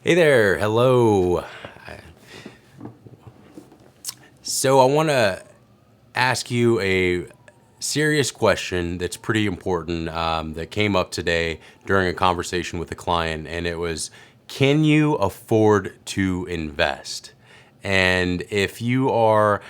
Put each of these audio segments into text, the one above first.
Hey there, hello. So I want to ask you a serious question that's pretty important that came up today during a conversation with a client, and it was, can you afford to invest? And if you are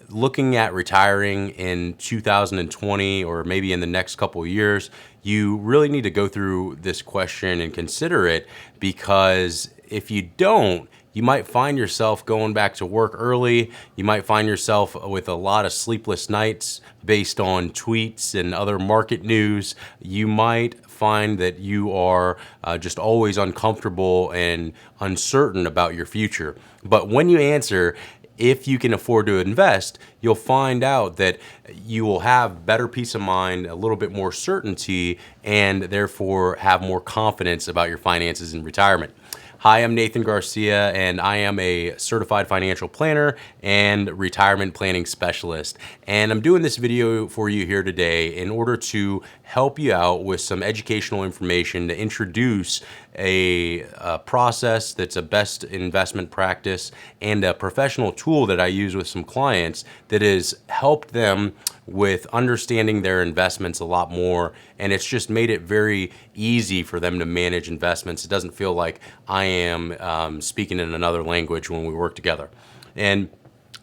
looking at retiring in 2020 or maybe in the next couple of years, you really need to go through this question and consider it, because if you don't, you might find yourself going back to work early. You might find yourself with a lot of sleepless nights based on tweets and other market news. You might find that you are just always uncomfortable and uncertain about your future. But when you answer, if you can afford to invest, you'll find out that you will have better peace of mind, a little bit more certainty, and therefore have more confidence about your finances in retirement. Hi, I'm Nathan Garcia, and I am a certified financial planner and retirement planning specialist. And I'm doing this video for you here today in order to help you out with some educational information to introduce a process that's a best investment practice and a professional tool that I use with some clients that has helped them with understanding their investments a lot more, and it's just made it very easy for them to manage investments. It doesn't feel like I am speaking in another language when we work together. And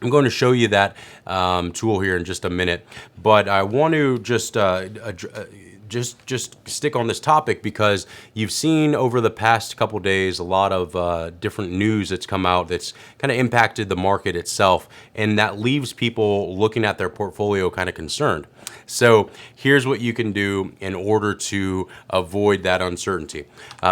I'm going to show you that tool here in just a minute, but I want to just stick on this topic because you've seen over the past couple days a lot of different news that's come out that's kind of impacted the market itself, and that leaves people looking at their portfolio kind of concerned. So here's what you can do in order to avoid that uncertainty.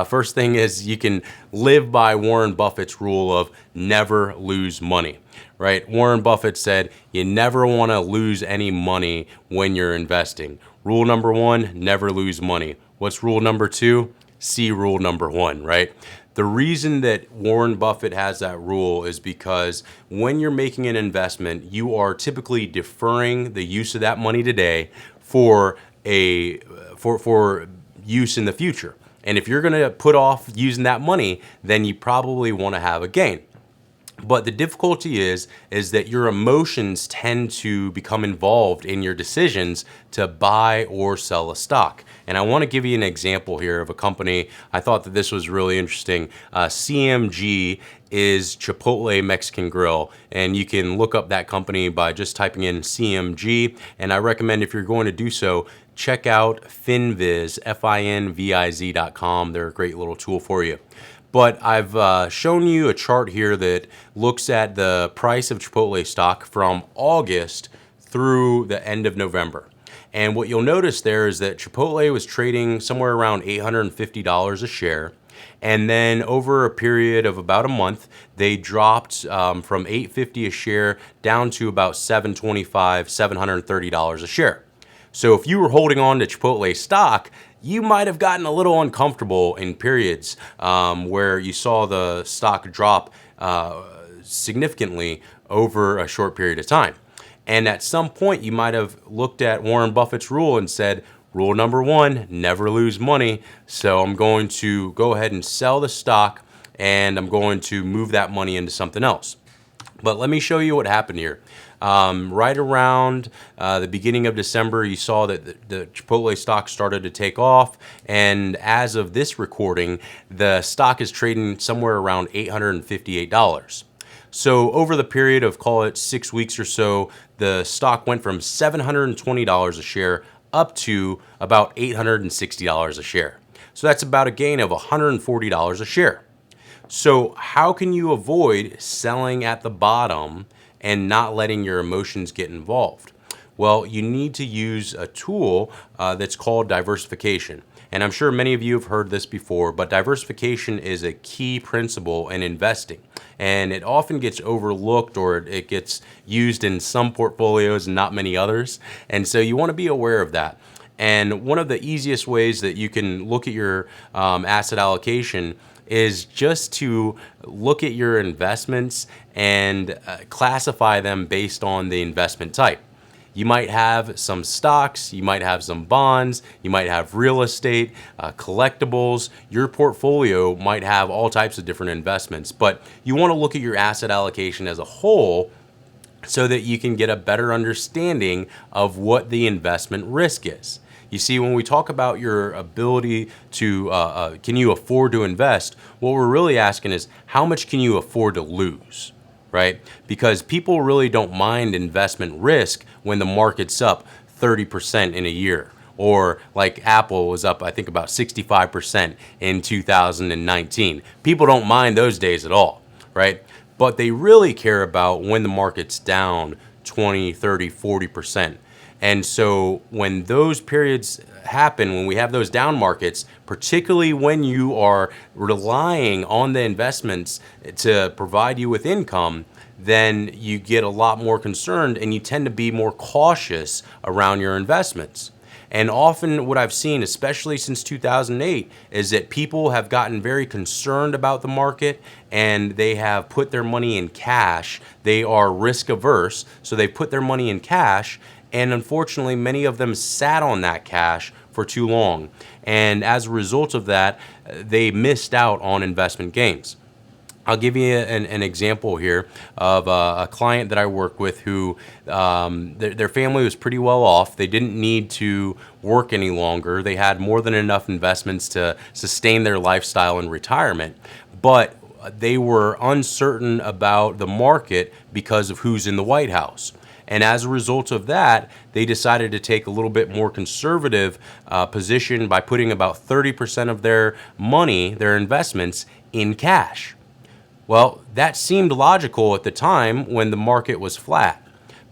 First thing is you can live by Warren Buffett's rule of never lose money. Right? Warren Buffett said you never want to lose any money when you're investing. Rule number one, never lose money. What's rule number two? See rule number one, right? The reason that Warren Buffett has that rule is because when you're making an investment, you are typically deferring the use of that money today for use in the future. And if you're going to put off using that money, then you probably want to have a gain. But the difficulty is that your emotions tend to become involved in your decisions to buy or sell a stock. And I want to give you an example here of a company. I thought that this was really interesting. CMG is Chipotle Mexican Grill, and you can look up that company by just typing in CMG. And I recommend, if you're going to do so, check out Finviz, FINVIZ.com. They're a great little tool for you. But I've shown you a chart here that looks at the price of Chipotle stock from August through the end of November. And what you'll notice there is that Chipotle was trading somewhere around $850 a share. And then over a period of about a month, they dropped from $850 a share down to about $725, $730 a share. So if you were holding on to Chipotle stock, you might have gotten a little uncomfortable in periods where you saw the stock drop significantly over a short period of time. And at some point, you might have looked at Warren Buffett's rule and said, rule number one, never lose money. So I'm going to go ahead and sell the stock, and I'm going to move that money into something else. But let me show you what happened here. Right around the beginning of December, you saw that the Chipotle stock started to take off. And as of this recording, the stock is trading somewhere around $858. So over the period of, call it 6 weeks or so, the stock went from $720 a share up to about $860 a share. So that's about a gain of $140 a share. So how can you avoid selling at the bottom and not letting your emotions get involved? Well, you need to use a tool that's called diversification. And I'm sure many of you have heard this before, but diversification is a key principle in investing. And it often gets overlooked, or it gets used in some portfolios and not many others. And so you want to be aware of that. And one of the easiest ways that you can look at your asset allocation is just to look at your investments and classify them based on the investment type. You might have some stocks, you might have some bonds, you might have real estate, collectibles. Your portfolio might have all types of different investments, but you want to look at your asset allocation as a whole so that you can get a better understanding of what the investment risk is. You see, when we talk about your ability to, can you afford to invest, what we're really asking is how much can you afford to lose, right? Because people really don't mind investment risk when the market's up 30% in a year. Or like Apple was up, I think, about 65% in 2019. People don't mind those days at all, right? But they really care about when the market's down 20, 30, 40%. And so when those periods happen, when we have those down markets, particularly when you are relying on the investments to provide you with income, then you get a lot more concerned and you tend to be more cautious around your investments. And often what I've seen, especially since 2008, is that people have gotten very concerned about the market and they have put their money in cash. They are risk averse, so they put their money in cash. And unfortunately, many of them sat on that cash for too long. And as a result of that, they missed out on investment gains. I'll give you an example here of a client that I work with who their family was pretty well off. They didn't need to work any longer. They had more than enough investments to sustain their lifestyle in retirement, but they were uncertain about the market because of who's in the White House. And as a result of that, they decided to take a little bit more conservative position by putting about 30% of their money, their investments, in cash. Well, that seemed logical at the time when the market was flat,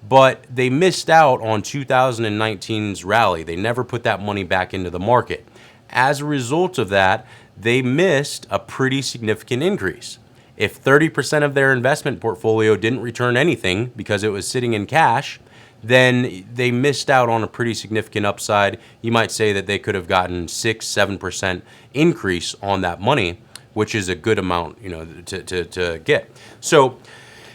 but they missed out on 2019's rally. They never put that money back into the market. As a result of that, they missed a pretty significant increase. If 30% of their investment portfolio didn't return anything because it was sitting in cash, then they missed out on a pretty significant upside. You might say that they could have gotten 6-7% increase on that money, which is a good amount, to get. So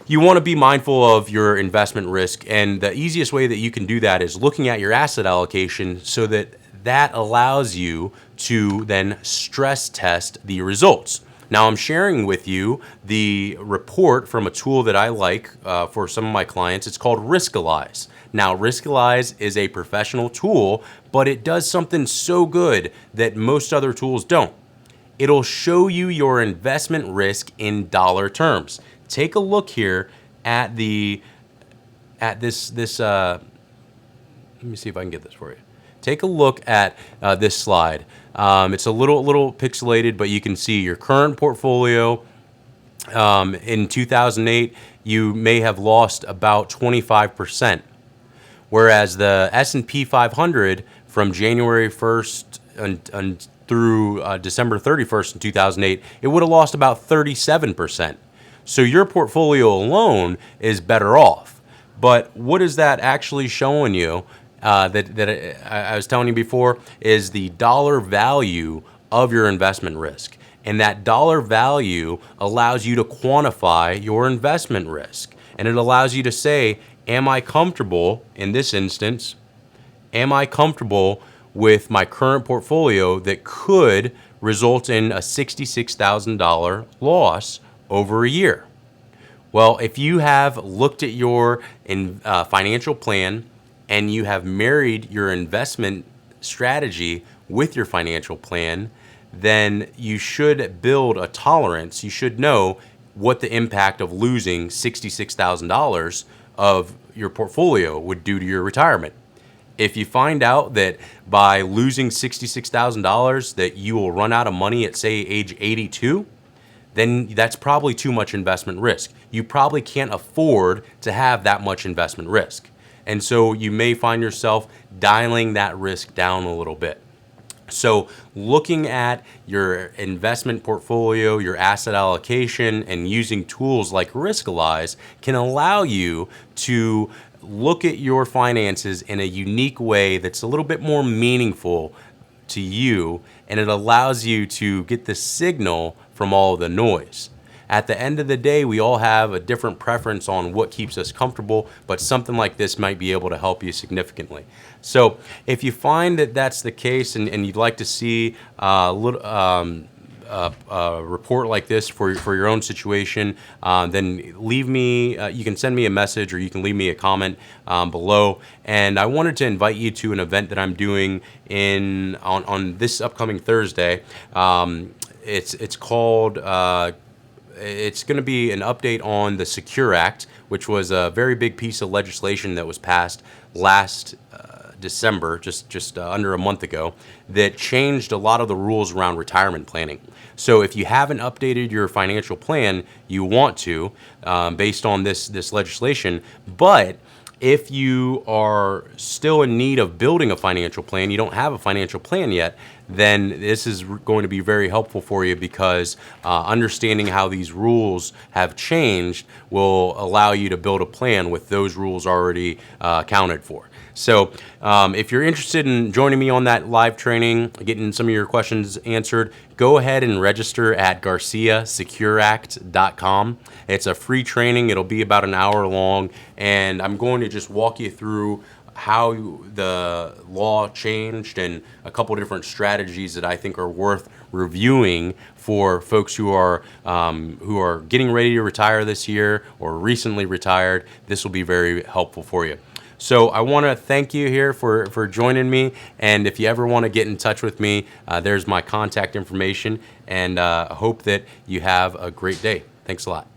you want to be mindful of your investment risk, and the easiest way that you can do that is looking at your asset allocation so that allows you to then stress test the results. Now, I'm sharing with you the report from a tool that I like for some of my clients. It's called Riskalyze. Now, Riskalyze is a professional tool, but it does something so good that most other tools don't. It'll show you your investment risk in dollar terms. Take a look here at this. Let me see if I can get this for you. Take a look at this slide. It's a little pixelated, but you can see your current portfolio. In 2008, you may have lost about 25%, whereas the S&P 500 from January 1st through December 31st in 2008, it would have lost about 37%. So your portfolio alone is better off. But what is that actually showing you? That I was telling you before is the dollar value of your investment risk. And that dollar value allows you to quantify your investment risk. And it allows you to say, am I comfortable, in this instance, am I comfortable with my current portfolio that could result in a $66,000 loss over a year? Well, if you have looked at your financial plan and you have married your investment strategy with your financial plan, then you should build a tolerance. You should know what the impact of losing $66,000 of your portfolio would do to your retirement. If you find out that by losing $66,000 that you will run out of money at, say, age 82, then that's probably too much investment risk. You probably can't afford to have that much investment risk. And so you may find yourself dialing that risk down a little bit. So looking at your investment portfolio, your asset allocation, and using tools like Riskalyze can allow you to look at your finances in a unique way that's a little bit more meaningful to you, and it allows you to get the signal from all of the noise. at the end of the day, we all have a different preference on what keeps us comfortable, but something like this might be able to help you significantly. So if you find that that's the case, and you'd like to see a report like this for your own situation, then leave me, you can send me a message or you can leave me a comment below. And I wanted to invite you to an event that I'm doing on this upcoming Thursday. It's called, it's going to be an update on the Secure Act, which was a very big piece of legislation that was passed last December, just under a month ago, that changed a lot of the rules around retirement planning. So if you haven't updated your financial plan, you want to, based on this legislation. But if you are still in need of building a financial plan, you don't have a financial plan yet, then this is going to be very helpful for you, because understanding how these rules have changed will allow you to build a plan with those rules already accounted for. So if you're interested in joining me on that live training, getting some of your questions answered, go ahead and register at garciasecureact.com. It's a free training. It'll be about an hour long, and I'm going to just walk you through how the law changed and a couple different strategies that I think are worth reviewing for folks who are getting ready to retire this year or recently retired. This will be very helpful for you. So I want to thank you here for joining me, and if you ever want to get in touch with me, there's my contact information, and I hope that you have a great day. Thanks a lot.